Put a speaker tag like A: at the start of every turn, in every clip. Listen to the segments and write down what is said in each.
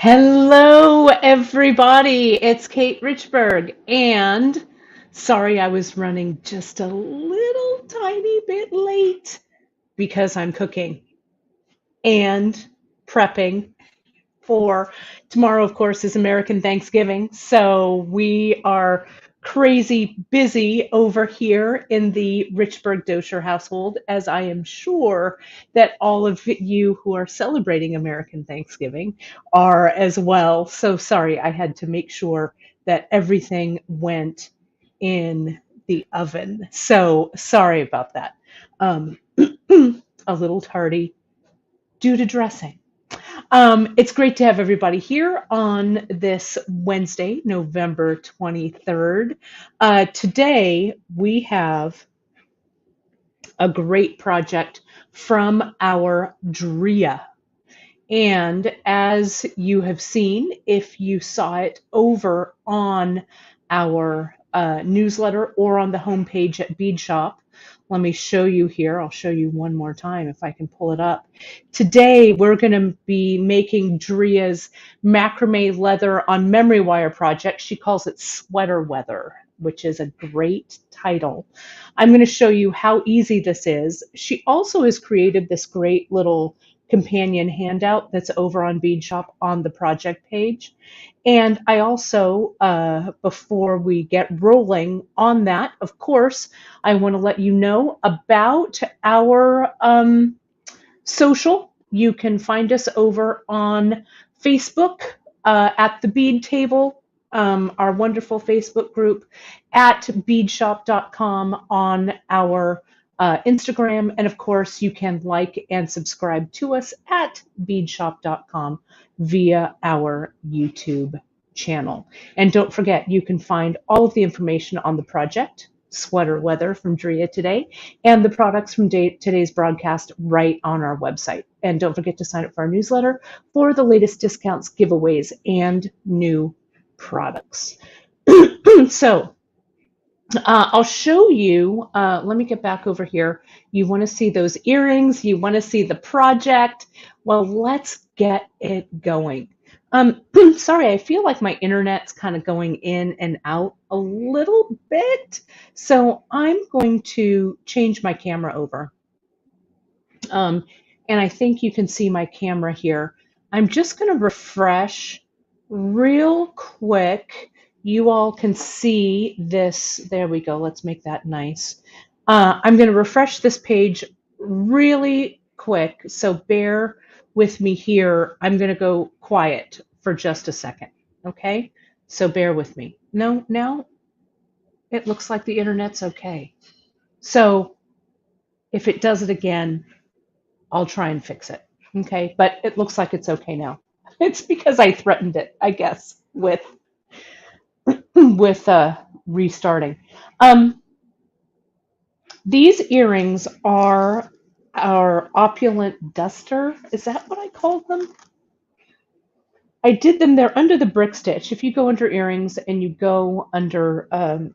A: Hello, everybody. It's Kate Richburg, and sorry I was running just a little tiny bit late because I'm cooking and prepping for tomorrow, of course, is American Thanksgiving. So we are crazy busy over here in the Richburg Dosher household, as I am sure that all of you who are celebrating American Thanksgiving are as well. So sorry, I had to make sure that everything went in the oven. So sorry about that. Um, a little tardy due to dressing. It's great to have everybody here on this Wednesday, November 23rd. Today, we have a great project from our Drea. And as you have seen, if you saw it over on our newsletter or on the homepage at Beadshop, let me show you here. I'll show you one more time if I can pull it up. Today, we're going to be making Drea's macrame leather on memory wire project. She calls it Sweater Weather, which is a great title. I'm going to show you how easy this is. She also has created this great little companion handout that's over on Beadshop on the project page. And I also, before we get rolling on that, of course, I want to let you know about our social. You can find us over on Facebook at the Bead Table, our wonderful Facebook group, at beadshop.com on our Instagram. And of course, you can like and subscribe to us at beadshop.com via our YouTube channel. And don't forget, you can find all of the information on the project, Sweater Weather from Drea today, and the products from today's broadcast right on our website. And don't forget to sign up for our newsletter for the latest discounts, giveaways, and new products. So I'll show you, let me get back over here. You want to see those earrings, you want to see the project. Well, let's get it going. Sorry, I feel like my internet's kind of going in and out a little bit. So I'm going to change my camera over. And I think you can see my camera here. I'm just going to refresh real quick. You all can see this. There we go. Let's make that nice. I'm going to refresh this page really quick. So bear with me here. I'm going to go quiet for just a second. Okay. So bear with me. No, now it looks like the internet's okay. So if it does it again, I'll try and fix it. Okay. But it looks like it's okay now. It's because I threatened it, I guess, with restarting. These earrings are our opulent duster. Is that what I called them? I did them. They're under the brick stitch. If you go under earrings and you go under,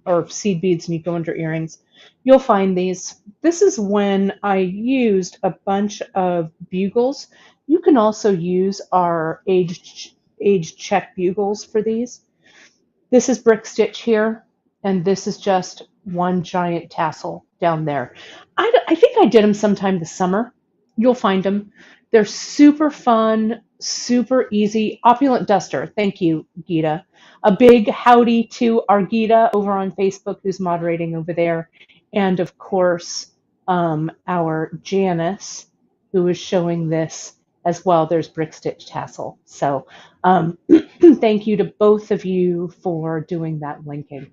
A: or seed beads and you go under earrings, you'll find these. This is when I used a bunch of bugles. You can also use our age check bugles for these. This is brick stitch here, and this is just one giant tassel down there. I think I did them sometime this summer. You'll find them. They're super fun, super easy. Opulent Duster. Thank you, Gita. A big howdy to our Gita over on Facebook who's moderating over there. And of course, our Janice, who is showing this as well. There's brick stitch tassel. So thank you to both of you for doing that linking.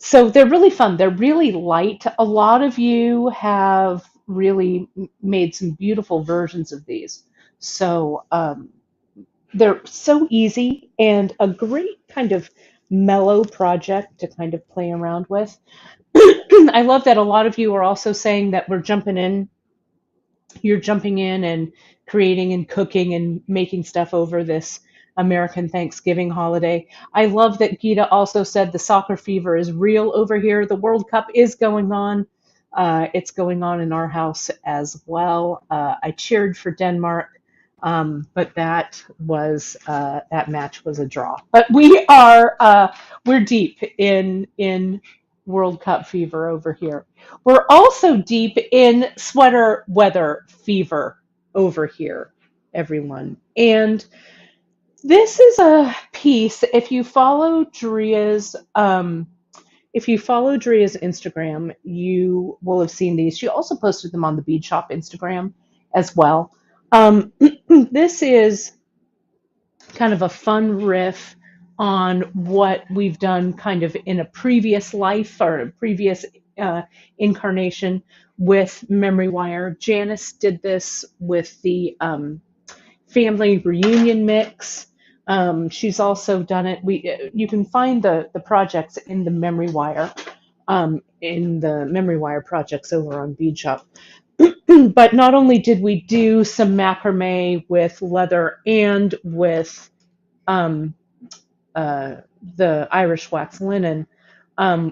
A: So they're really fun. They're really light. A lot of you have really made some beautiful versions of these. So they're so easy and a great kind of mellow project to kind of play around with. I love that a lot of you are also saying that we're jumping in. You're jumping in and creating and cooking and making stuff over this American Thanksgiving holiday. I love that Gita also said the soccer fever is real over here. The World Cup is going on. It's going on in our house as well. I cheered for Denmark. But that match was a draw. But we're deep in World Cup fever over here. We're also deep in sweater weather fever over here, everyone. And this is a piece. If you follow Drea's Instagram, you will have seen these. She also posted them on the Beadshop Instagram as well. This is kind of a fun riff on what we've done kind of in a previous life or a previous incarnation with memory wire. Janice did this with the family reunion mix. She's also done it. You can find the projects in the memory wire, in the memory wire projects over on Beadshop. But not only did we do some macrame with leather and with um, the Irish wax linen,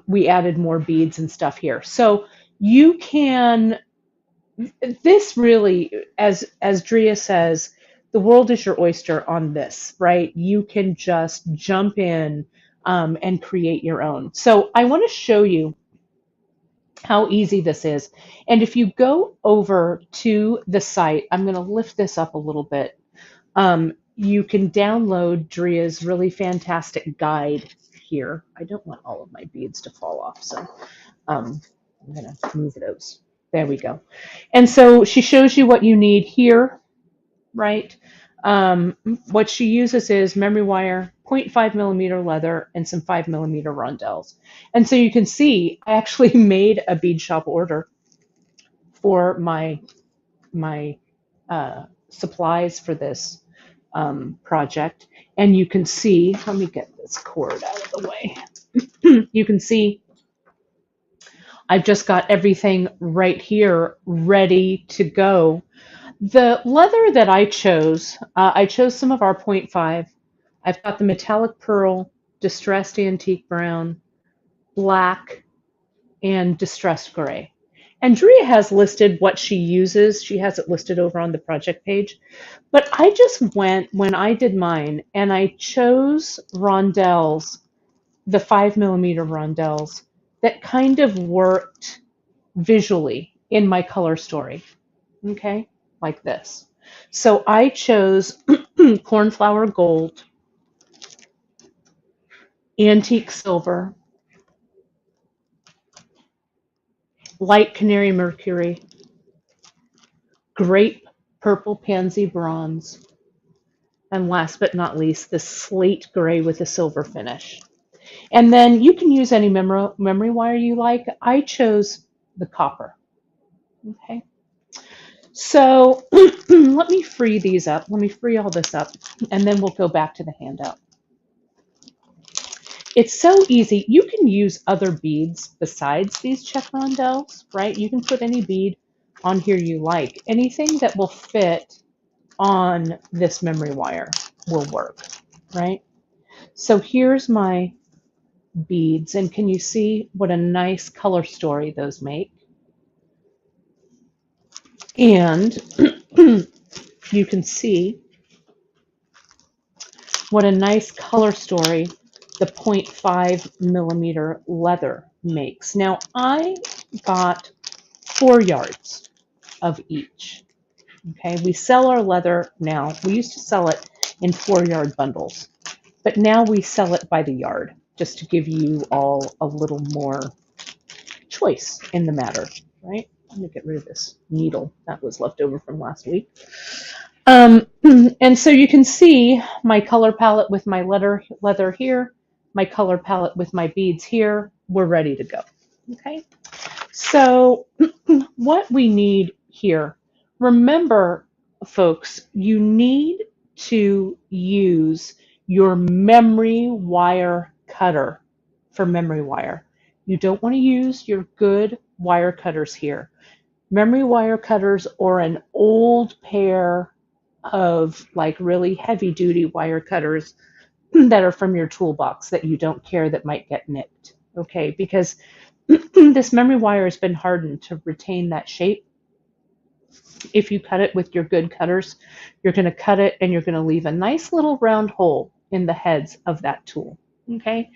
A: we added more beads and stuff here. So you can, this really, as Drea says, the world is your oyster on this, right? You can just jump in and create your own. So I want to show you how easy this is. And if you go over to the site, I'm going to lift this up a little bit. You can download Drea's really fantastic guide here. I don't want all of my beads to fall off, so I'm going to move those. There we go. And so she shows you what you need here, right? What she uses is memory wire, 0.5 millimeter leather, and some 5 millimeter rondelles. And so you can see I actually made a bead shop order for my supplies for this project. And you can see, let me get this cord out of the way. You can see I've just got everything right here ready to go. The leather that I chose some of our 0.5. I've got the metallic pearl, distressed antique brown, black, and distressed gray. Andrea has listed what she uses. She has it listed over on the project page. But I just went, when I did mine, and I chose rondelles, the 5 millimeter rondelles, that kind of worked visually in my color story. Okay, like this. So I chose cornflower gold, antique silver, light canary mercury, grape purple pansy bronze, and last but not least, the slate gray with a silver finish. And then you can use any memory wire you like. I chose the copper. Okay. So let me free these up. Let me free all this up, and then we'll go back to the handout. It's so easy. You can use other beads besides these check rondelles, right? You can put any bead on here you like. Anything that will fit on this memory wire will work, right? So here's my beads, and can you see what a nice color story those make? And you can see what a nice color story the 0.5 millimeter leather makes. Now I got 4 yards of each. Okay, we sell our leather now. We used to sell it in 4-yard bundles, but now we sell it by the yard, just to give you all a little more choice in the matter, right? Let me get rid of this needle that was left over from last week. And so you can see my color palette with my leather here, my color palette with my beads here. We're ready to go. Okay, so what we need here, remember, folks, you need to use your memory wire cutter for memory wire. You don't want to use your good wire cutters here. Memory wire cutters or an old pair of like really heavy duty wire cutters that are from your toolbox that you don't care that might get nicked. Okay, because this memory wire has been hardened to retain that shape. If you cut it with your good cutters, you're going to cut it and you're going to leave a nice little round hole in the heads of that tool. Okay.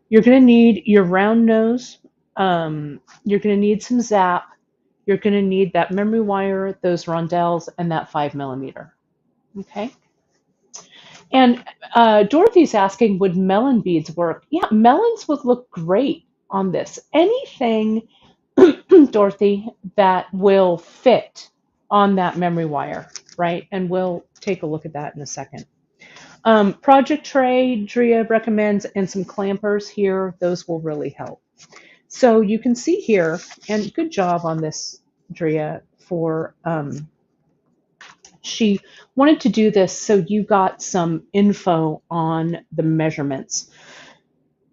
A: You're going to need your round nose. You're going to need some zap. You're going to need that memory wire, those rondelles, and that 5 millimeter. Okay. And Dorothy's asking, would melon beads work? Yeah, melons would look great on this. Anything, Dorothy, that will fit on that memory wire, right? And we'll take a look at that in a second. Project tray, Drea recommends, and some clampers here. Those will really help. So you can see here, and good job on this, Drea, for she wanted to do this so you got some info on the measurements.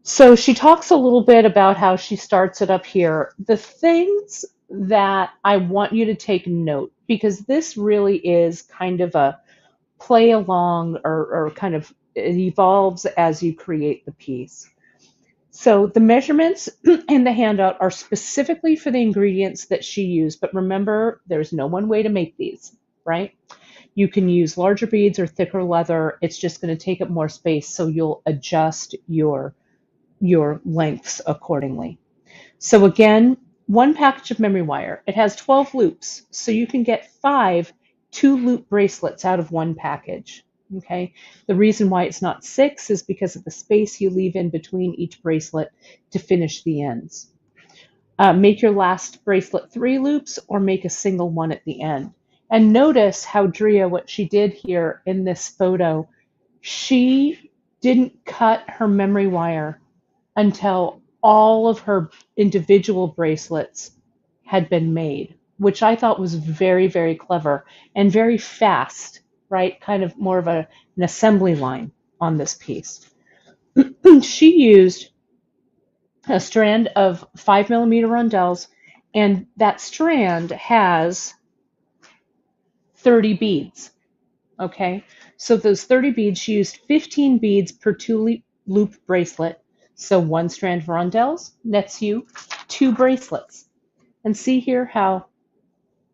A: So she talks a little bit about how she starts it up here. The things that I want you to take note, because this really is kind of a play along or kind of it evolves as you create the piece. So the measurements in the handout are specifically for the ingredients that she used, but remember, there's no one way to make these, right? You can use larger beads or thicker leather. It's just going to take up more space, so you'll adjust your lengths accordingly. So again, one package of memory wire. It has 12 loops, so you can get 5 2-loop bracelets out of one package. Okay. The reason why it's not 6 is because of the space you leave in between each bracelet to finish the ends. Make your last bracelet 3 loops or make a single one at the end. And notice how Drea, what she did here in this photo, she didn't cut her memory wire until all of her individual bracelets had been made, which I thought was very, very clever and very fast, right? Kind of more of an assembly line on this piece. She used a strand of 5 millimeter rondelles, and that strand has 30 beads. Okay, so those 30 beads, she used 15 beads per 2-loop bracelet. So one strand of rondelles nets you 2 bracelets. And see here how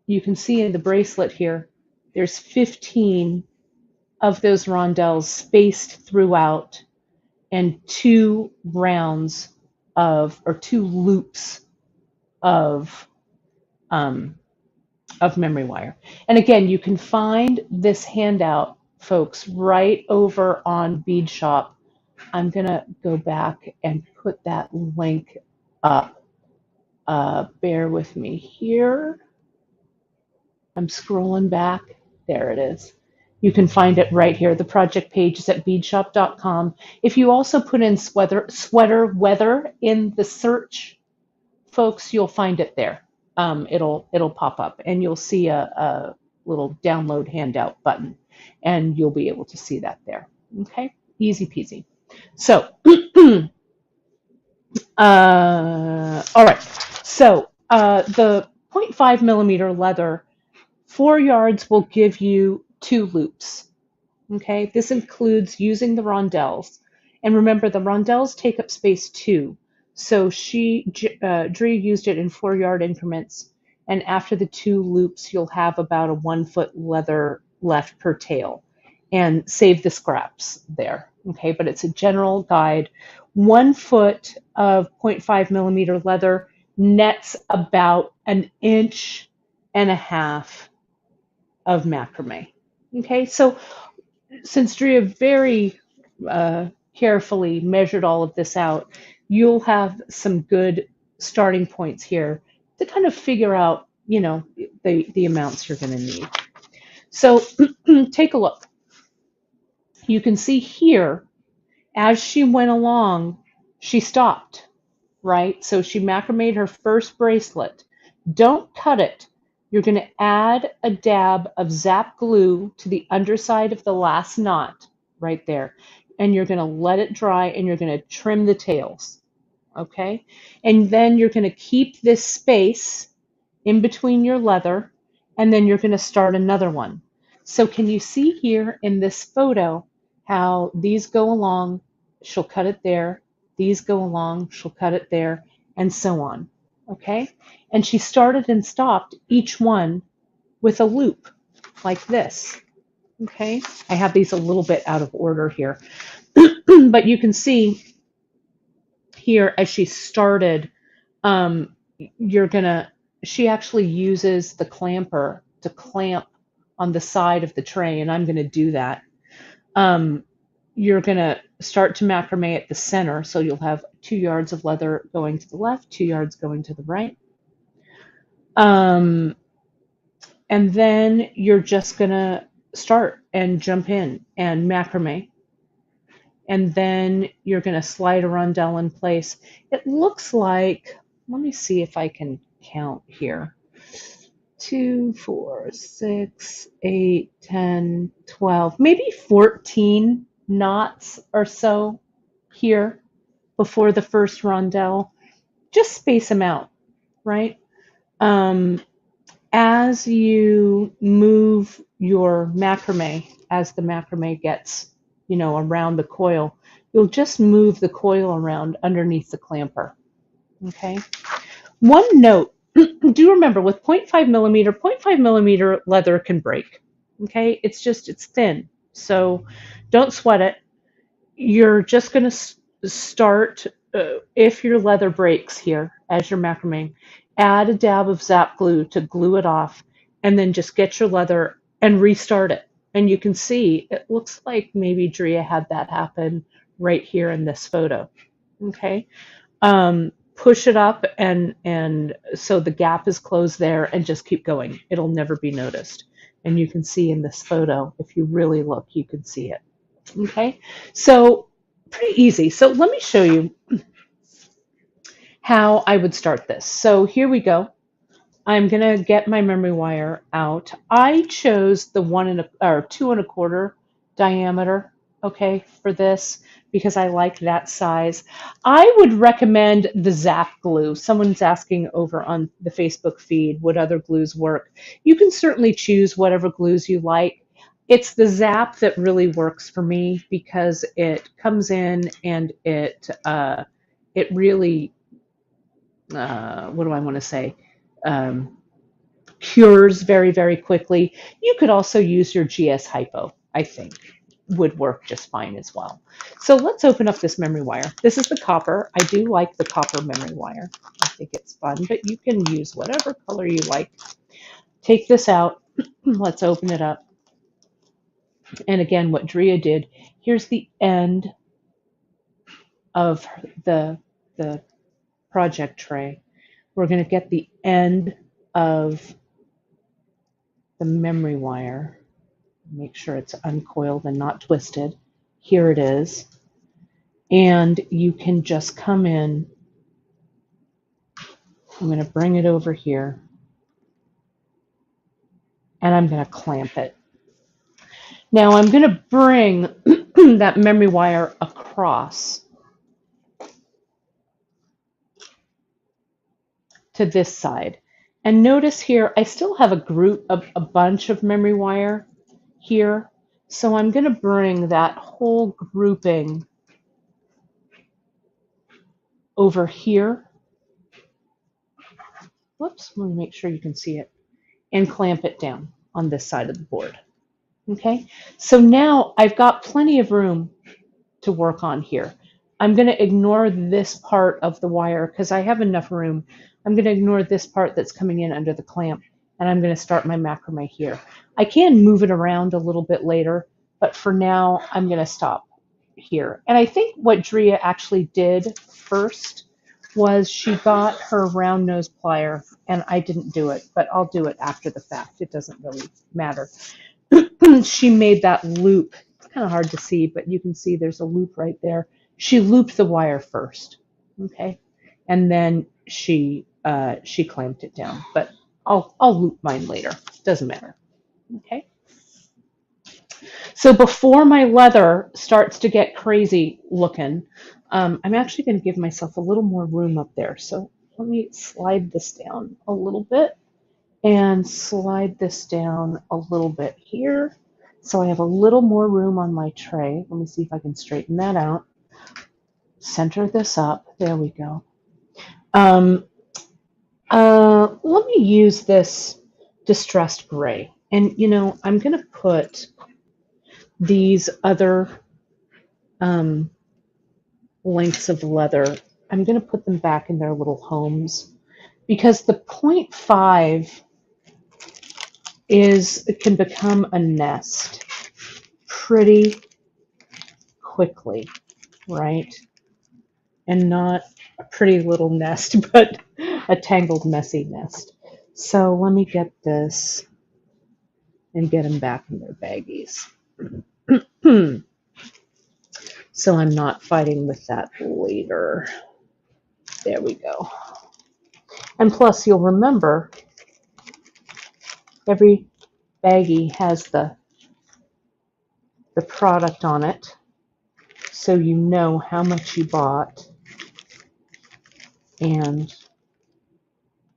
A: you can see in the bracelet here, there's 15 of those rondelles spaced throughout and 2 rounds or 2 loops of memory wire. And again, you can find this handout, folks, right over on Beadshop. I'm going to go back and put that link up. Bear with me here. I'm scrolling back. There it is. You can find it right here. The project page is at beadshop.com. If you also put in sweater weather in the search, folks, you'll find it there. It'll pop up and you'll see a little download handout button and you'll be able to see that there. Okay, easy peasy. So, all right. So the 0.5 millimeter leather, 4 yards will give you 2 loops. Okay, this includes using the rondelles. And remember, the rondelles take up space too. So Drea used it in 4-yard increments. And after the 2 loops, you'll have about a 1-foot leather left per tail. And save the scraps there. Okay, but it's a general guide. 1 foot of 0.5 millimeter leather nets about 1.5 inches of macrame. Okay, so since Drea very carefully measured all of this out, you'll have some good starting points here to kind of figure out, the amounts you're going to need. So take a look. You can see here, as she went along, she stopped, right? So she macrameed her first bracelet. Don't cut it. You're going to add a dab of zap glue to the underside of the last knot right there. And you're going to let it dry and you're going to trim the tails. Okay? And then you're going to keep this space in between your leather and then you're going to start another one. So can you see here in this photo how these go along? She'll cut it there. These go along. She'll cut it there, and so on. Okay? And she started and stopped each one with a loop like this. Okay, I have these a little bit out of order here, but you can see here as she started, um, you're gonna, she actually uses the clamper to clamp on the side of the tray, and I'm gonna do that. Um, you're gonna start to macrame at the center, so you'll have 2 yards of leather going to the left, 2 yards going to the right. Um, and then you're just gonna start and jump in and macrame. And then you're gonna slide a rondelle in place. It looks like, let me see if I can count here. 2, 4, 6, 8, 10, 12, maybe 14 knots or so here before the first rondelle. Just space them out, right? Um, as you move your macrame, as the macrame gets, around the coil, you'll just move the coil around underneath the clamper. Okay. One note, do remember with 0.5 millimeter leather can break. Okay. It's thin. So don't sweat it. You're just going to start, if your leather breaks here as you're macrameing, add a dab of zap glue to glue it off, and then just get your leather and restart it. And you can see it looks like maybe Drea had that happen right here in this photo. Okay. Push it up and so the gap is closed there, and just keep going. It'll never be noticed. And you can see in this photo, if you really look, you can see it. Okay, so pretty easy. So let me show you how I would start this. So here we go. I'm gonna get my memory wire out. I chose the 2 1/4 diameter, okay, for this because I like that size. I would recommend the Zap glue. Someone's asking over on the Facebook feed, would other glues work? You can certainly choose whatever glues you like. It's the Zap that really works for me because it comes in and it really, what do I want to say? Cures very, very quickly. You could also use your GS Hypo, I think, would work just fine as well. So let's open up this memory wire. This is the copper. I do like the copper memory wire. I think it's fun, but you can use whatever color you like. Take this out. Let's open it up. And again, what Drea did, here's the end of the project tray. We're going to get the end of the memory wire. Make sure it's uncoiled and not twisted. Here it is. And you can just come in. I'm going to bring it over here. And I'm going to clamp it. Now I'm going to bring that memory wire across to this side. And notice here, I still have a bunch of memory wire here. So I'm going to bring that whole grouping over here. Whoops, let me make sure you can see it. And clamp it down on this side of the board. Okay, so now I've got plenty of room to work on here. I'm going to ignore this part of the wire because I have enough room. I'm going to ignore this part that's coming in under the clamp, and I'm going to start my macrame here. I can move it around a little bit later, but for now, I'm going to stop here. And I think what Drea actually did first was she got her round nose plier, and I didn't do it, but I'll do it after the fact. It doesn't really matter. She made that loop. It's kind of hard to see, but you can see there's a loop right there. She looped the wire first, okay, and then she clamped it down. But I'll loop mine later. Doesn't matter, okay. So before my leather starts to get crazy looking, I'm actually going to give myself a little more room up there. So let me slide this down a little bit and slide this down a little bit here. So I have a little more room on my tray. Let me see if I can straighten that out. Center this up. There we go. Let me use this distressed gray. And you know, I'm going to put these other um, lengths of leather, I'm going to put them back in their little homes because the 0.5 it can become a nest pretty quickly, right? And not a pretty little nest, but a tangled, messy nest. So let me get this and get them back in their baggies. So I'm not fighting with that later. There we go. And plus, you'll remember every baggie has the product on it, so you know how much you bought and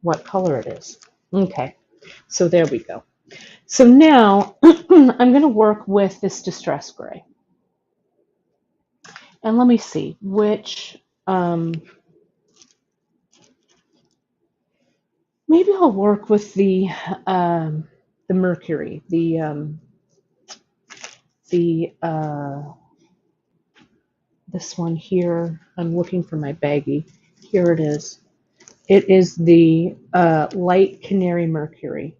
A: what color it is. Okay, so there we go. So now I'm going to work with this distress gray. And let me see which, maybe I'll work with the mercury, this one here. I'm looking for my baggie. Here it is. It is the light canary mercury.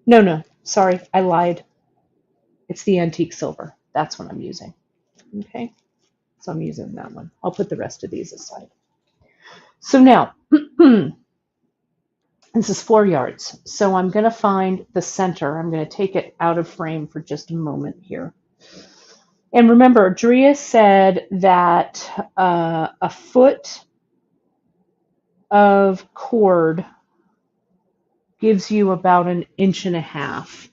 A: No, sorry, I lied. It's the antique silver. That's what I'm using. Okay, so I'm using that one. I'll put the rest of these aside. So now, this is 4 yards. So I'm going to find the center. I'm going to take it out of frame for just a moment here. And remember, Drea said that a foot of cord gives you about 1.5 inches.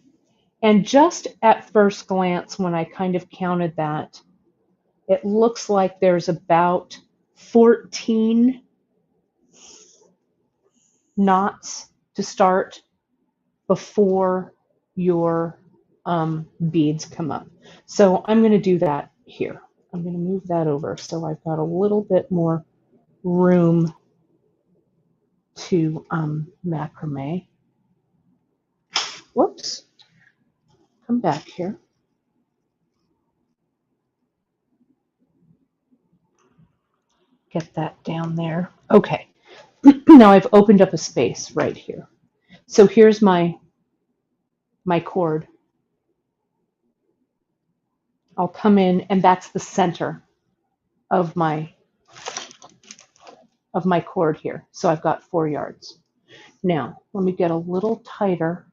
A: And just at first glance, when I kind of counted that, it looks like there's about 14 knots to start before your beads come up. So I'm going to do that here. I'm going to move that over so I've got a little bit more room to macrame. Whoops. Come back here. Get that down there. Okay. Now I've opened up a space right here. So here's my cord. I'll come in, and that's the center of my cord here. So I've got 4 yards. Now, let me get a little tighter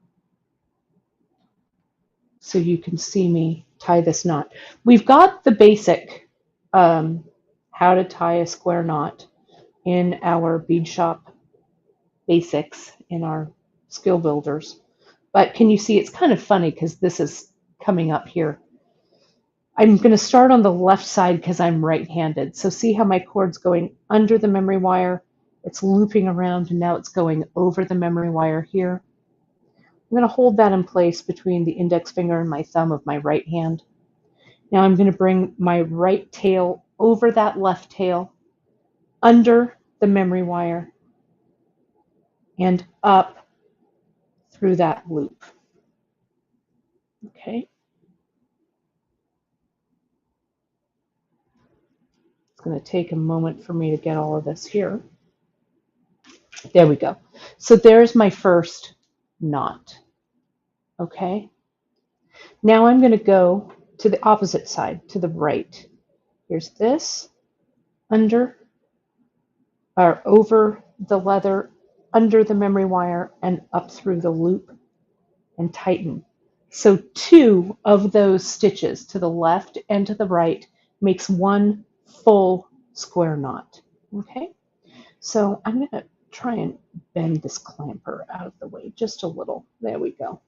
A: so you can see me tie this knot. We've got the basic how to tie a square knot in our Beadshop basics in our skill builders. But can you see it's kind of funny because this is coming up here. I'm going to start on the left side because I'm right-handed. So see how my cord's going under the memory wire? It's looping around, and now it's going over the memory wire here. I'm going to hold that in place between the index finger and my thumb of my right hand. Now I'm going to bring my right tail over that left tail, under the memory wire, and up through that loop. Okay. It's going to take a moment for me to get all of this here. There we go. So there's my first knot. Okay. Now I'm going to go to the opposite side, to the right. Here's this, under, or over the leather, under the memory wire, and up through the loop, and tighten. So 2 of those stitches to the left and to the right makes 1 full square knot. Okay. So I'm going to try and bend this clamper out of the way just a little. There we go.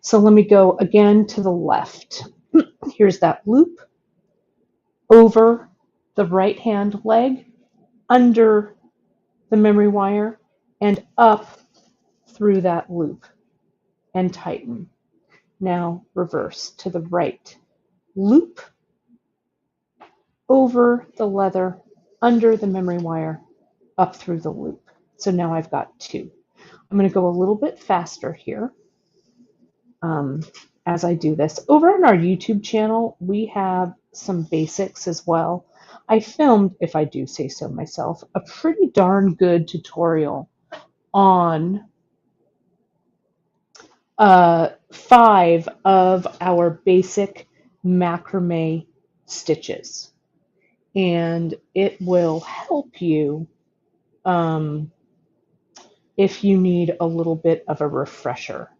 A: So let me go again to the left. Here's that loop, over the right hand leg, under the memory wire, and up through that loop, and tighten. Now reverse to the right. Loop, over the leather, under the memory wire, up through the loop. So now I've got 2. I'm going to go a little bit faster here. as I do this. Over on our YouTube channel, we have some basics as well. I filmed, if I do say so myself, a pretty darn good tutorial on 5 of our basic macrame stitches. And it will help you um, if you need a little bit of a refresher.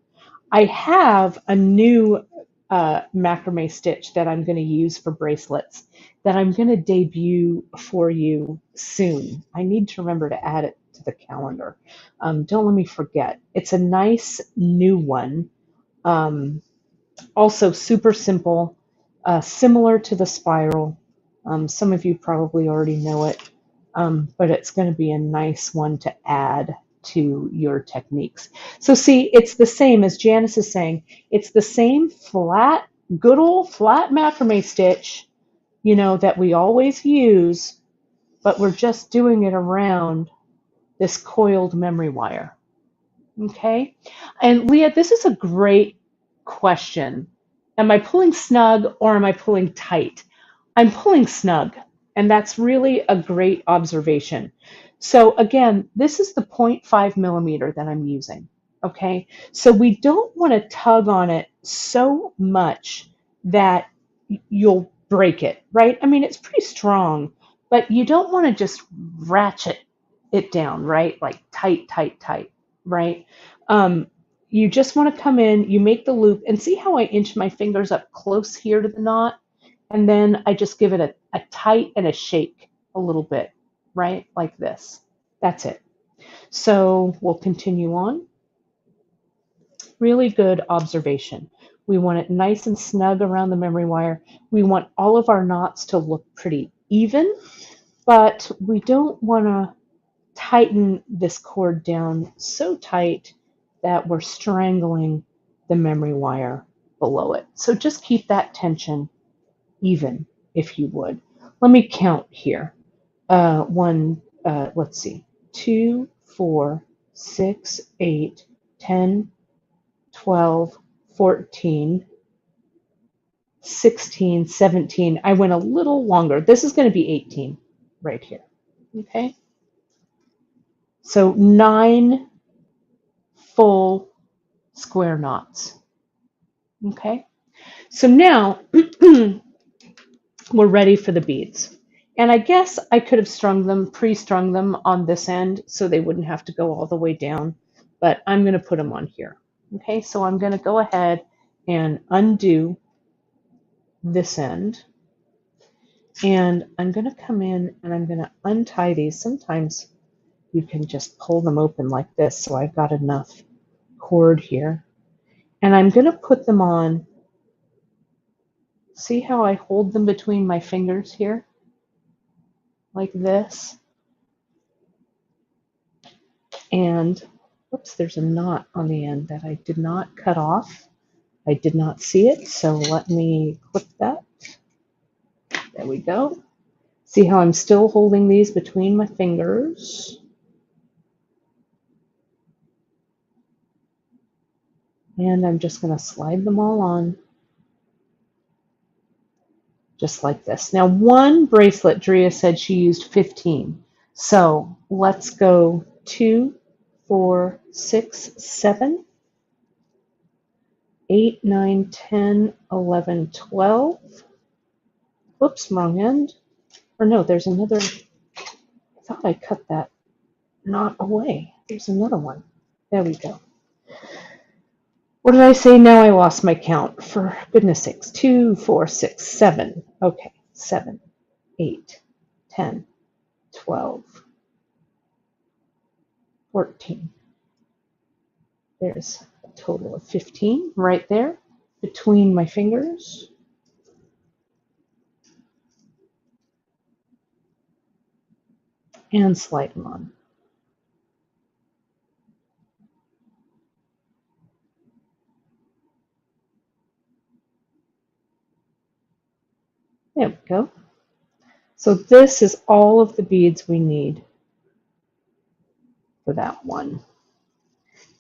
A: I have a new macrame stitch that I'm going to use for bracelets that I'm going to debut for you soon. I need to remember to add it to the calendar. Don't let me forget. It's a nice new one. Also super simple, similar to the spiral. Some of you probably already know it, but it's going to be a nice one to add to your techniques. So see, it's the same as Janice is saying. It's the same flat, good old flat macrame stitch, that we always use, but we're just doing it around this coiled memory wire. Okay. And Leah, this is a great question. Am I pulling snug or am I pulling tight? I'm pulling snug, and that's really a great observation. So again, this is the 0.5 millimeter that I'm using. Okay. So we don't want to tug on it so much that you'll break it, right? I mean, it's pretty strong, but you don't want to just ratchet it down, right? Like tight, tight, tight, right? Um, you just want to come in, you make the loop, and see how I inch my fingers up close here to the knot? And then I just give it a tight and a shake a little bit, right? Like this. That's it. So we'll continue on. Really good observation. We want it nice and snug around the memory wire. We want all of our knots to look pretty even, but we don't want to tighten this cord down so tight that we're strangling the memory wire below it. So just keep that tension even, if you would. Let me count here. Let's see, 2, 4, 6, 8, 10, 12, 14, 16, 17. I went a little longer. This is going to be 18 right here. Okay. So 9 full square knots. Okay. So now we're ready for the beads. And I guess I could have pre-strung them on this end so they wouldn't have to go all the way down, but I'm going to put them on here. Okay, so I'm going to go ahead and undo this end. And I'm going to come in and I'm going to untie these. Sometimes you can just pull them open like this, so I've got enough cord here. And I'm going to put them on. See how I hold them between my fingers here? Like this. And whoops, there's a knot on the end that I did not cut off. I did not see it, so let me clip that. There we go. See how I'm still holding these between my fingers? And I'm just going to slide them all on. Just like this. Now, one bracelet, Drea said she used 15. So let's go 2, 4, 6, 7, 8, 9, 10, 11, 12. Whoops, wrong end. Or no, there's another. I thought I cut that knot away. There's another one. There we go. What did I say? Now I lost my count. For goodness sakes. 2, 4, 6, 7. Okay. 7, 8, 10, 12, 14. There's a total of 15 right there between my fingers. And slide them on. There we go. So this is all of the beads we need for that one.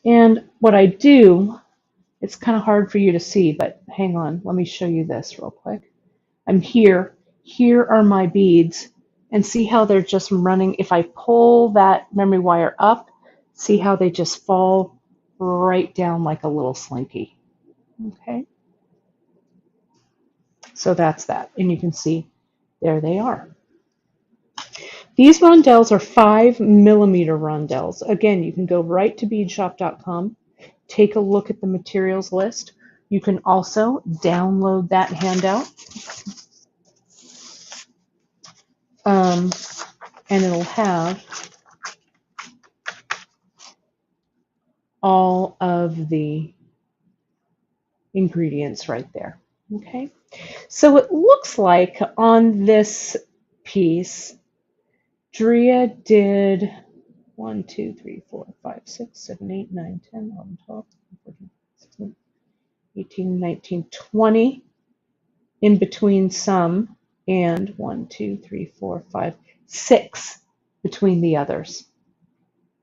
A: And what I do It's kind of hard for you to see, but hang on. Let me show you this real quick. I'm here. Here are my beads. And see how they're just running. If I pull that memory wire up, see how they just fall right down like a little slinky. Okay, so that's that. And you can see there they are. These rondelles are 5mm rondelles. Again, you can go right to beadshop.com, take a look at the materials list. You can also download that handout, and it'll have all of the ingredients right there. Okay, so it looks like on this piece, Drea did 1, 2, 3, 4, 5, 6, 7, 8, 9, 10, 11, 12, 14, 16, 18, 19, 20 in between some, and 1, 2, 3, 4, 5, 6 between the others.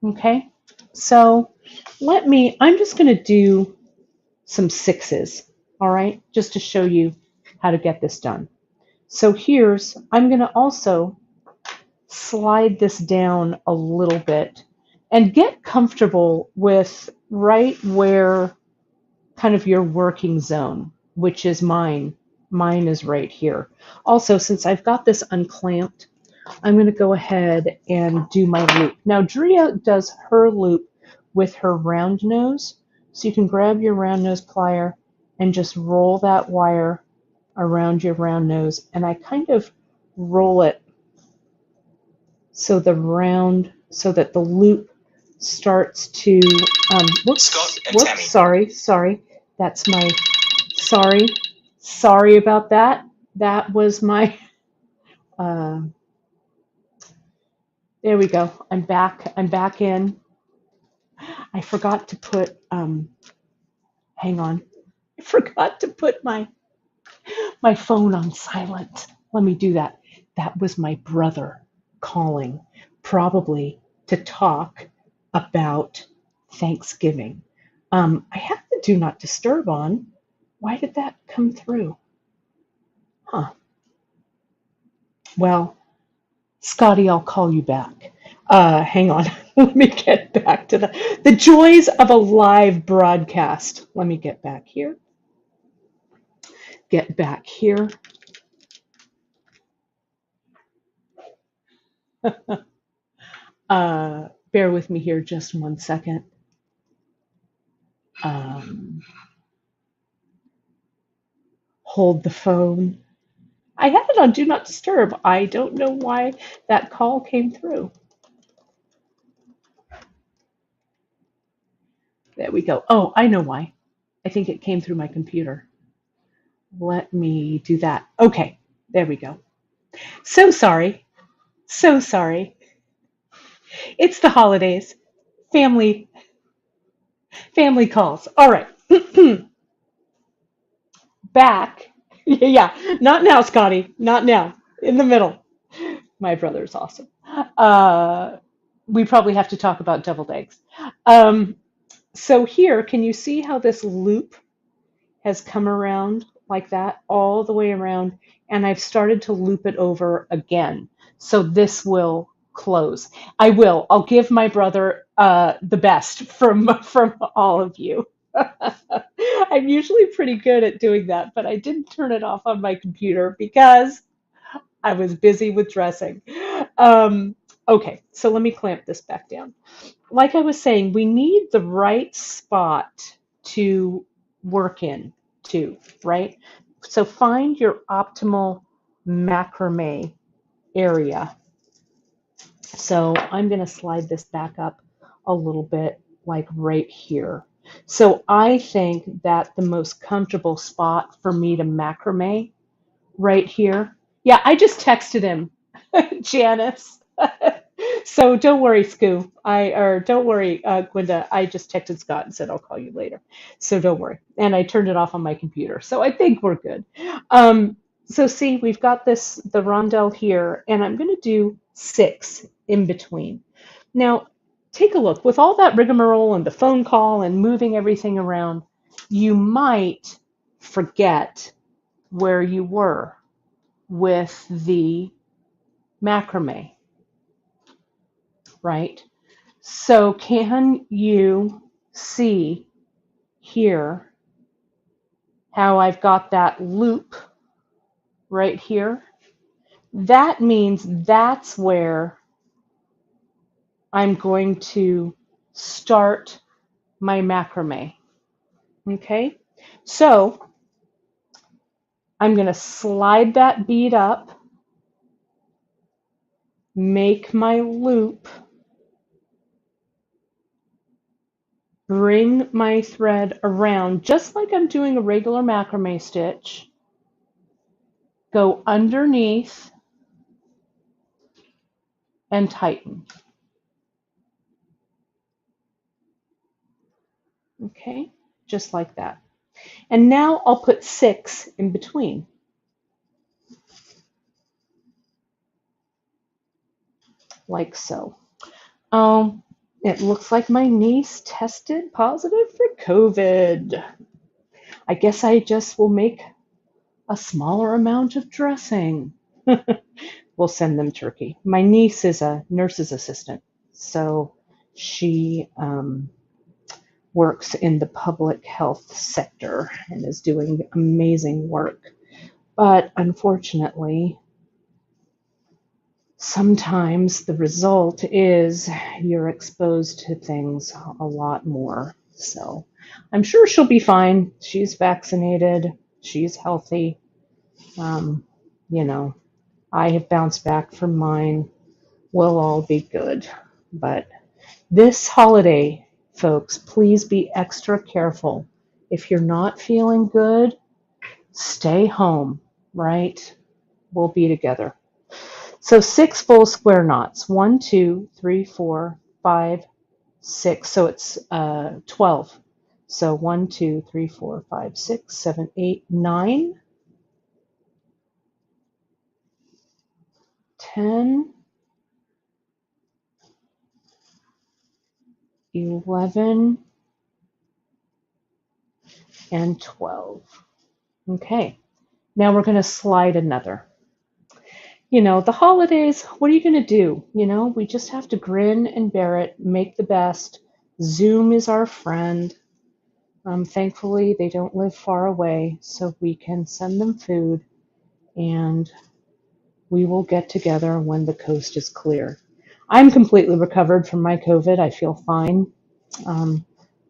A: Okay, so I'm just going to do some 6s, all right, just to show you how to get this done. So I'm going to also slide this down a little bit and get comfortable with right where kind of your working zone, which is mine. Mine is right here. Also, since I've got this unclamped, I'm going to go ahead and do my loop. Now, Drea does her loop with her round nose. So you can grab your round nose plier and just roll that wire around your round nose. And I kind of roll it so that the loop starts to, sorry, that's my, sorry about that. That was my, there we go. I'm back in. I forgot to put, hang on. I forgot to put my phone on silent. Let me do that. That was my brother calling, probably to talk about Thanksgiving. I have the do not disturb on. Why did that come through? Huh. Well, Scotty, I'll call you back. Hang on. Let me get back to the joys of a live broadcast. Let me get back here. Bear with me here just 1 second. Hold the phone. I have it on Do Not Disturb. I don't know why that call came through. There we go. Oh, I know why. I think it came through my computer. Let me do that. Okay, there we go. So sorry. So sorry. It's the holidays. Family calls. All right. Back. Yeah, not now, Scotty. Not now. In the middle. My brother's awesome. We probably have to talk about deviled eggs. So here, can you see how this loop has come around like that, all the way around, and I've started to loop it over again. So this will close. I'll give my brother the best from all of you. I'm usually pretty good at doing that, but I didn't turn it off on my computer because I was busy with dressing. Okay, so let me clamp this back down. Like I was saying, we need the right spot to work in too, right? So find your optimal macrame area. So I'm going to slide this back up a little bit, like right here. So I think that the most comfortable spot for me to macrame right here. Yeah, I just texted him, Janice. So don't worry, don't worry, Gwenda. I just texted Scott and said I'll call you later. So don't worry. And I turned it off on my computer. So I think we're good. So see, we've got the rondelle here, and I'm going to do 6 in between. Now, take a look. With all that rigmarole and the phone call and moving everything around, you might forget where you were with the macrame, right? So can you see here how I've got that loop right here? That means that's where I'm going to start my macrame. Okay, so I'm going to slide that bead up, make my loop, bring my thread around just like I'm doing a regular macrame stitch, go underneath and tighten. Okay, just like that. And now I'll put 6 in between, like so. It looks like my niece tested positive for COVID. I guess I just will make a smaller amount of dressing. We'll send them turkey. My niece is a nurse's assistant, so she works in the public health sector and is doing amazing work. But unfortunately, sometimes the result is you're exposed to things a lot more. So I'm sure she'll be fine. She's vaccinated. She's healthy. You know, I have bounced back from mine. We'll all be good. But this holiday, folks, please be extra careful. If you're not feeling good, stay home, right? We'll be together. So 6 full square knots. 1, 2, 3, 4, 5, 6. So it's 12. So 1, 2, 3, 4, 5, 6, 7, 8, 9, 10, 11, and 12. Okay. Now we're going to slide another. The holidays, what are you going to do? We just have to grin and bear it, make the best. Zoom is our friend. Thankfully, they don't live far away, so we can send them food, and we will get together when the coast is clear. I'm completely recovered from my COVID. I feel fine.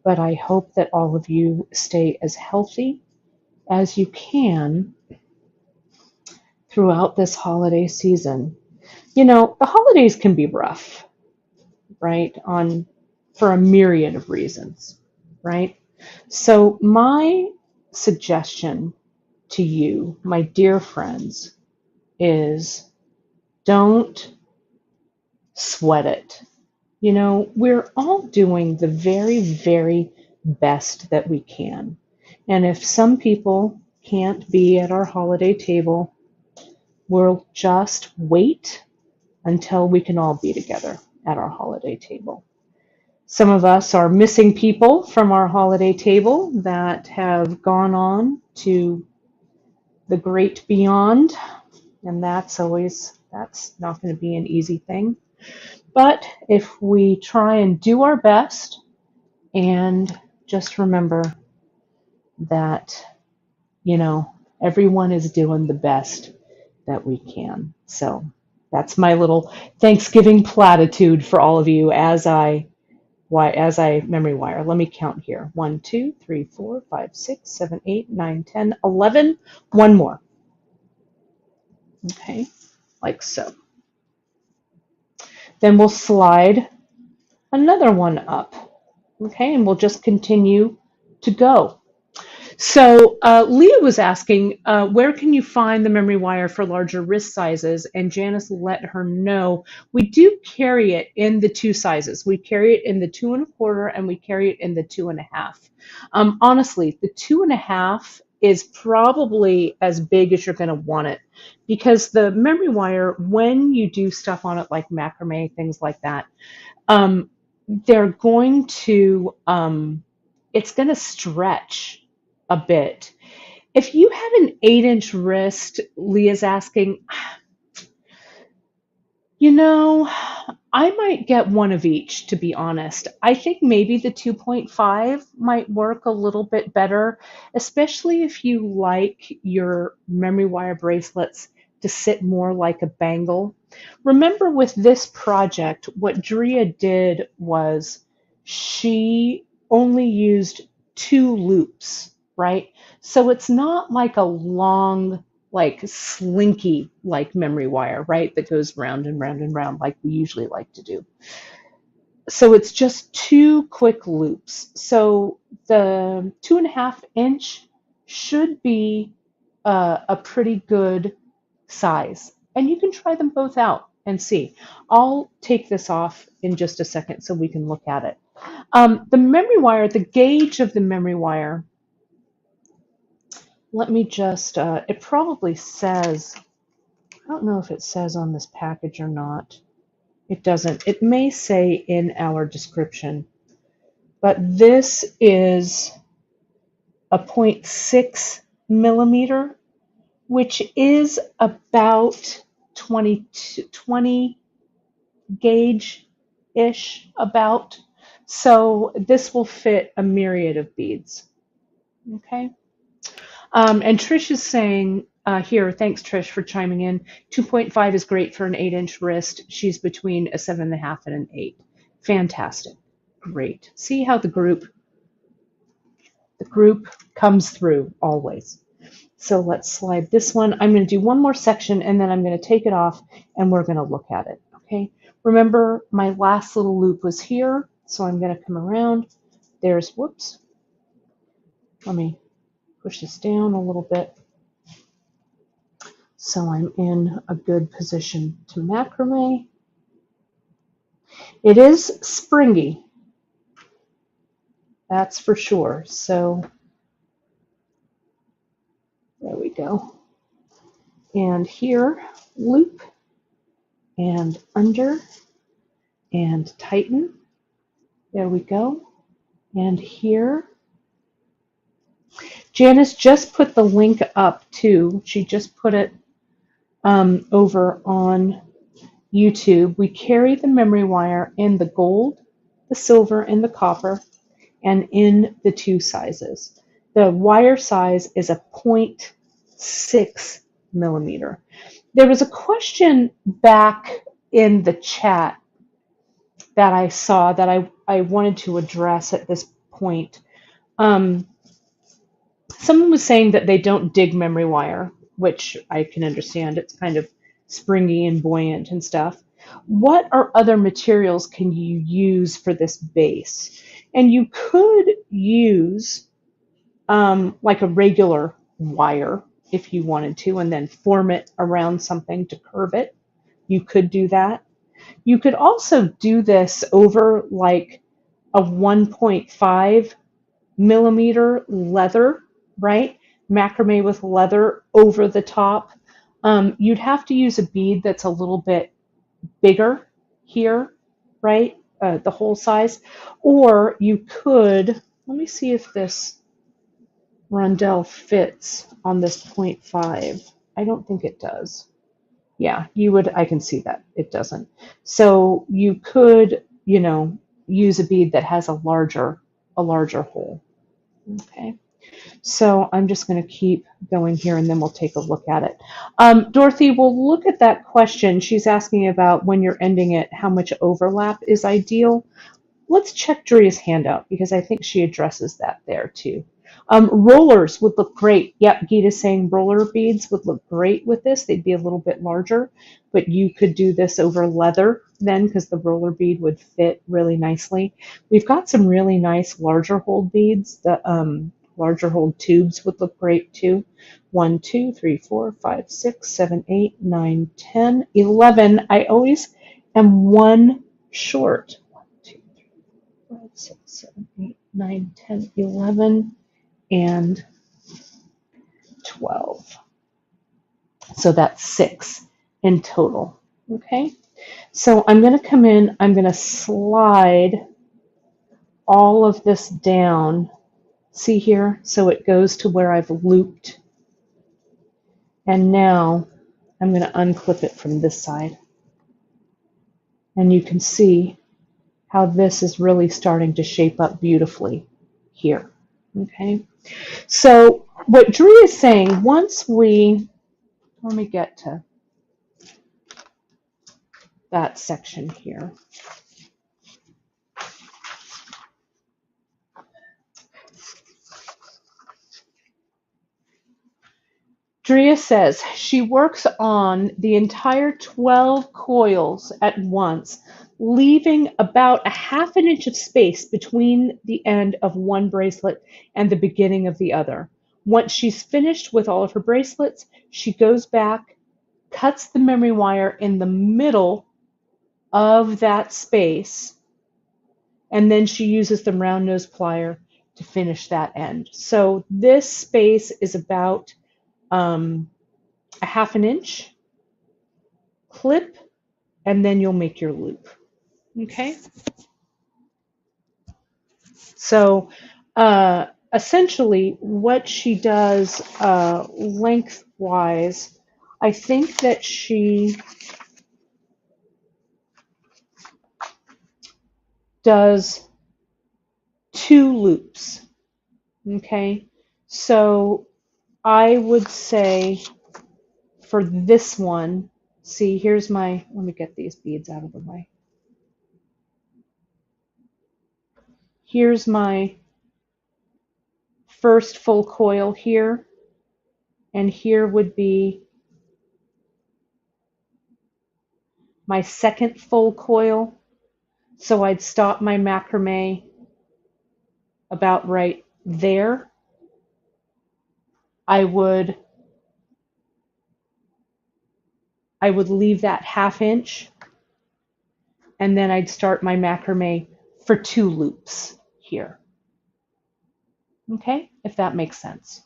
A: But I hope that all of you stay as healthy as you can throughout this holiday season. The holidays can be rough, right? For a myriad of reasons, right? So my suggestion to you, my dear friends, is don't sweat it. We're all doing the very, very best that we can. And if some people can't be at our holiday table, we'll just wait until we can all be together at our holiday table. Some of us are missing people from our holiday table that have gone on to the great beyond, and that's not going to be an easy thing. But if we try and do our best and just remember that, everyone is doing the best that we can. So that's my little Thanksgiving platitude for all of you as I memory wire. Let me count here. 1, 2, 3, 4, 5, 6, 7, 8, 9, 10, 11. One more. Okay, like so. Then we'll slide another one up. Okay, and we'll just continue to go. So Leah was asking, where can you find the memory wire for larger wrist sizes? And Janice let her know we do carry it in the 2 sizes. We carry it in the 2 1/4 and we carry it in the 2 1/2. Honestly, the 2 1/2 is probably as big as you're going to want it, because the memory wire, when you do stuff on it like macrame, things like that, they're going to it's going to stretch a bit. If you had an 8-inch wrist, Leah's asking, you know, I might get one of each, to be honest. I think maybe the 2.5 might work a little bit better, especially if you like your memory wire bracelets to sit more like a bangle. Remember with this project, what Drea did was she only used 2 loops, right? So it's not like a long, like slinky like memory wire, right? That goes round and round and round like we usually like to do. So it's just 2 quick loops. So the 2.5-inch should be a pretty good size. And you can try them both out and see. I'll take this off in just a second so we can look at it. The memory wire, the gauge of the memory wire, let me just, it probably says, I don't know if it says on this package or not. It doesn't. It may say in our description, but this is a 0.6 millimeter, which is about 20 gauge-ish about. So this will fit a myriad of beads. Okay. And Trish is saying here, thanks Trish for chiming in. 2.5 is great for an 8-inch wrist. She's between a 7.5 and an 8. Fantastic. Great. See how the group comes through always. So let's slide this one. I'm going to do one more section and then I'm going to take it off and we're going to look at it. Okay. Remember my last little loop was here. So I'm going to come around. There's, whoops. Let me push this down a little bit so I'm in a good position to macrame. It is springy, that's for sure. So there we go. And here, loop, and under, and tighten. There we go. And here, Janice just put the link up too. She just put it over on YouTube. We carry the memory wire in the gold, the silver, and the copper, and in the 2 sizes. The wire size is a 0.6 millimeter. There was a question back in the chat that I saw that I wanted to address at this point. Someone was saying that they don't dig memory wire, which I can understand. It's kind of springy and buoyant and stuff. What are other materials can you use for this base? And you could use like a regular wire if you wanted to, and then form it around something to curve it. You could do that. You could also do this over like a 1.5 millimeter leather, right? Macrame with leather over the top. You'd have to use a bead that's a little bit bigger here, right? The whole size. Or you could, let me see if this rondelle fits on this 0.5. I don't think it does. Yeah, you would, I can see that it doesn't. So you could, you know, use a bead that has a larger hole. Okay. So I'm just going to keep going here and then we'll take a look at it. Dorothy, we'll look at that question. She's asking about when you're ending it, how much overlap is ideal. Let's check Drea's handout because I think she addresses that there too. Rollers would look great. Yep, Gita's saying roller beads would look great with this. They'd be a little bit larger, but you could do this over leather then because the roller bead would fit really nicely. We've got some really nice larger hold beads. The larger hold tubes would look great too. 1, 2, 3, 4, 5, 6, 7, 8, 9, 10, 11. I always am one short. 1, 2, 3, 4, 5, 6, 7, 8, 9, 10, 11. And 12. So that's 6 in total. Okay. So I'm going to come in, I'm going to slide all of this down See here? So it goes to where I've looped. And now I'm going to unclip it from this side. And you can see how this is really starting to shape up beautifully here. Okay. So what Drea is saying, let me get to that section here. Drea says she works on the entire 12 coils at once, leaving about a half an inch of space between the end of one bracelet and the beginning of the other. Once she's finished with all of her bracelets, she goes back, cuts the memory wire in the middle of that space, and then she uses the round nose plier to finish that end. So this space is about a half an inch, clip, and then you'll make your loop. Okay? So essentially what she does lengthwise, I think that she does 2 loops. Okay? So I would say for this one, see, let me get these beads out of the way. Here's my first full coil here, and here would be my second full coil. So I'd stop my macrame about right there. I would leave that half inch, and then I'd start my macrame for 2 loops here. Okay, if that makes sense.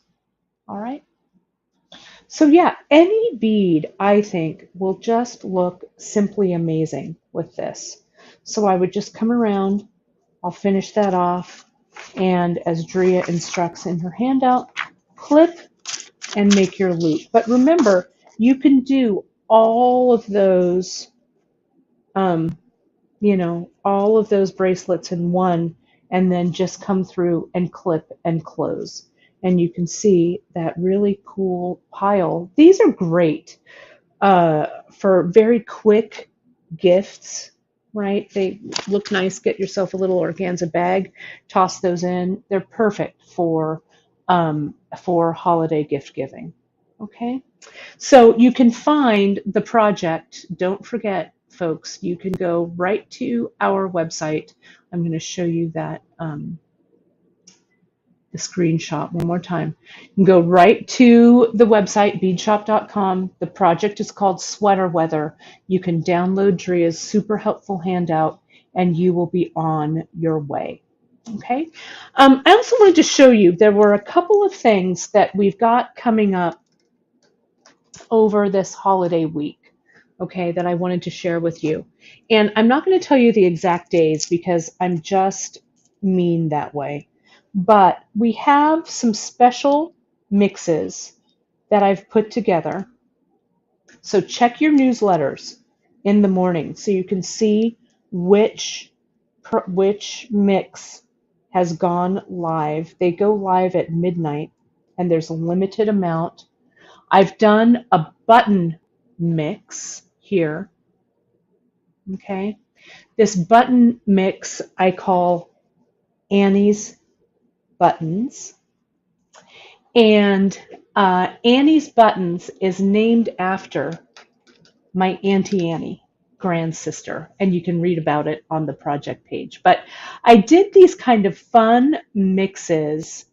A: All right. So yeah, any bead I think will just look simply amazing with this. So I would just come around, I'll finish that off, and as Drea instructs in her handout, clip and make your loop. But remember, you can do all of those, all of those bracelets in one, and then just come through and clip and close. And you can see that really cool pile. These are great for very quick gifts, right? They look nice. Get yourself a little organza bag, toss those in. They're perfect for holiday gift giving. Okay, so you can find the project. Don't forget, folks, you can go right to our website. I'm going to show you that the screenshot one more time. You can go right to the website, beadshop.com. The project is called Sweater Weather. You can download Drea's super helpful handout, and you will be on your way. Okay. I also wanted to show you, there were a couple of things that we've got coming up over this holiday week, okay, that I wanted to share with you. And I'm not going to tell you the exact days because I'm just mean that way. But we have some special mixes that I've put together. So check your newsletters in the morning so you can see which mix has gone live. They go live at midnight, and there's a limited amount. I've done a button mix here. Okay. This button mix I call Annie's Buttons. And Annie's Buttons is named after my Auntie Annie, grand sister, and you can read about it on the project page. But I did these kind of fun mixes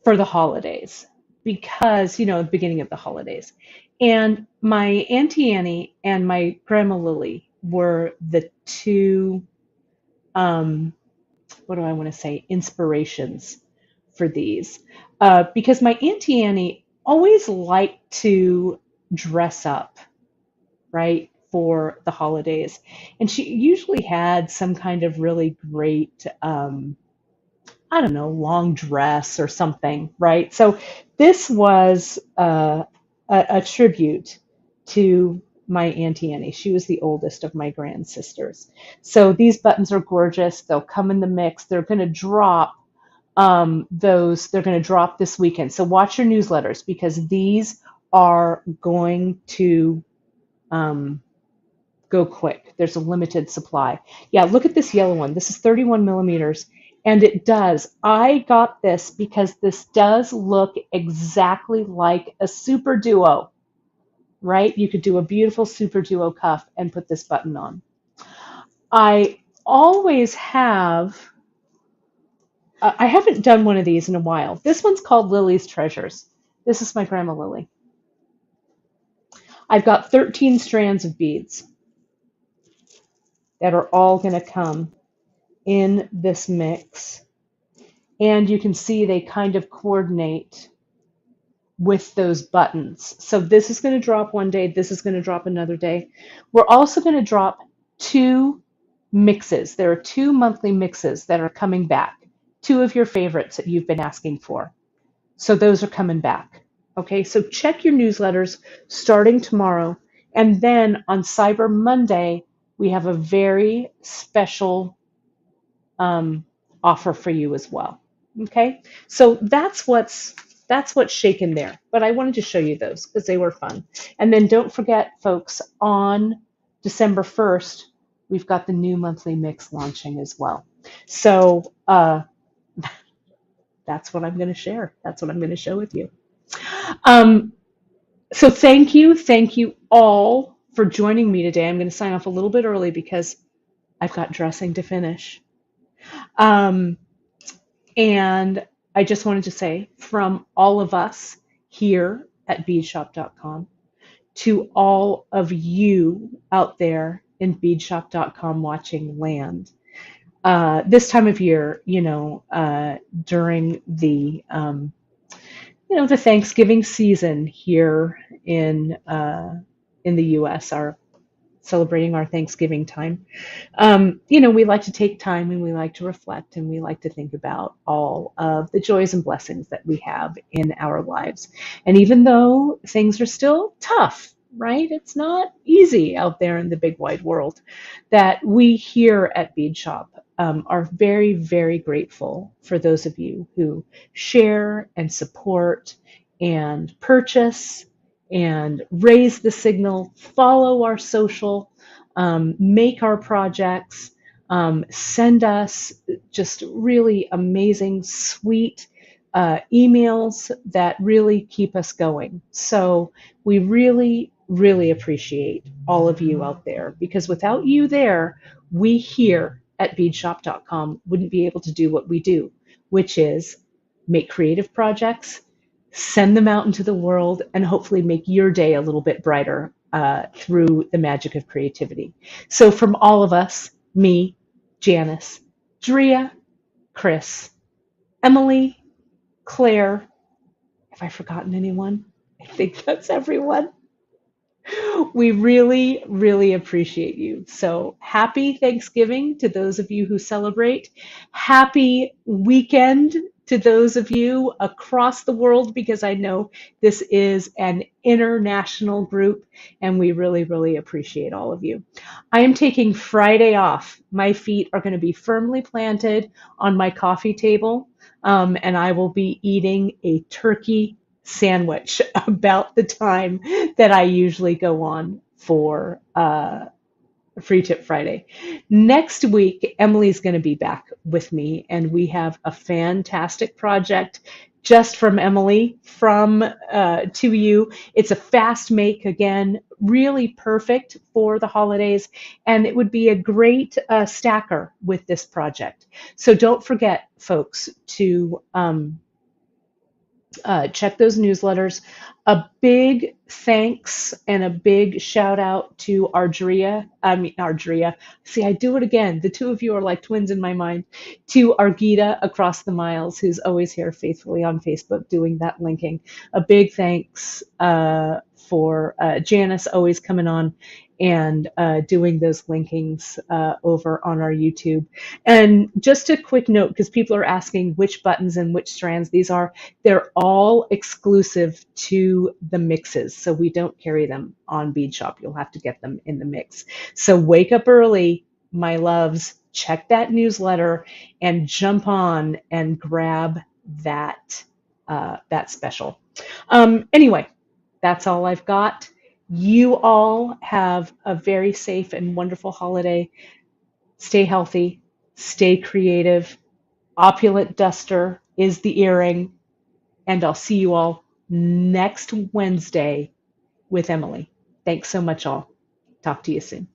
A: for the holidays because, the beginning of the holidays. And my Auntie Annie and my Grandma Lily were the two, what do I want to say, inspirations for these. Because my Auntie Annie always liked to dress up, right, for the holidays. And she usually had some kind of really great I don't know, long dress or something, right? So this was a tribute to my Auntie Annie. She was the oldest of my grand sisters. So these buttons are gorgeous. They'll come in the mix. They're going to drop they're going to drop this weekend. So watch your newsletters because these are going to um, go quick. There's a limited supply. Yeah, look at this yellow one. This is 31 millimeters. And it does. I got this because this does look exactly like a super duo, right? You could do a beautiful super duo cuff and put this button on. I always have, I haven't done one of these in a while. This one's called Lily's Treasures. This is my Grandma Lily. I've got 13 strands of beads that are all going to come in this mix. And you can see they kind of coordinate with those buttons. So this is going to drop one day, this is going to drop another day. We're also going to drop two mixes. There are two monthly mixes that are coming back, two of your favorites that you've been asking for. So those are coming back. Okay, so check your newsletters starting tomorrow. And then on Cyber Monday, we have a very special offer for you as well. Okay, so that's what's shaken there. But I wanted to show you those because they were fun. And then don't forget, folks, on December 1st, we've got the new monthly mix launching as well. So that's what I'm going to share. That's what I'm going to show with you. So thank you all for joining me today. I'm going to sign off a little bit early because I've got dressing to finish. And I just wanted to say from all of us here at beadshop.com to all of you out there in beadshop.com watching land, this time of year, during the the Thanksgiving season here in the U.S., our celebrating our Thanksgiving time. We like to take time and we like to reflect and we like to think about all of the joys and blessings that we have in our lives. And even though things are still tough, right? It's not easy out there in the big wide world, that we here at Bead Shop are very, very grateful for those of you who share and support and purchase and raise the signal, follow our social, make our projects, send us just really amazing, sweet emails that really keep us going. So we really, really appreciate all of you out there because without you there, we here at beadshop.com wouldn't be able to do what we do, which is make creative projects, send them out into the world, and hopefully make your day a little bit brighter through the magic of creativity. So from all of us, me, Janice, Drea, Chris, Emily, Claire, have I forgotten anyone? I think that's everyone. We really, really appreciate you. So happy Thanksgiving to those of you who celebrate. Happy weekend to those of you across the world, because I know this is an international group and we really, really appreciate all of you. I am taking Friday off. My feet are going to be firmly planted on my coffee table, and I will be eating a turkey sandwich about the time that I usually go on for Free Tip Friday. Next week, Emily's going to be back with me, and we have a fantastic project just from Emily to you. It's a fast make, again, really perfect for the holidays, and it would be a great stacker with this project. So don't forget, folks, to check those newsletters. A big thanks and a big shout out to Ardrea. See, I do it again. The two of you are like twins in my mind. To Argita across the miles, who's always here faithfully on Facebook doing that linking. A big thanks for Janice always coming on. and doing those linkings over on our YouTube. And just a quick note, because people are asking which buttons and which strands these are, they're all exclusive to the mixes. So we don't carry them on Beadshop. You'll have to get them in the mix. So wake up early, my loves, check that newsletter and jump on and grab that that special. Anyway, that's all I've got. You all have a very safe and wonderful holiday. Stay healthy, stay creative. Opulent duster is the earring, and I'll see you all next Wednesday with Emily. Thanks so much, all. Talk to you soon.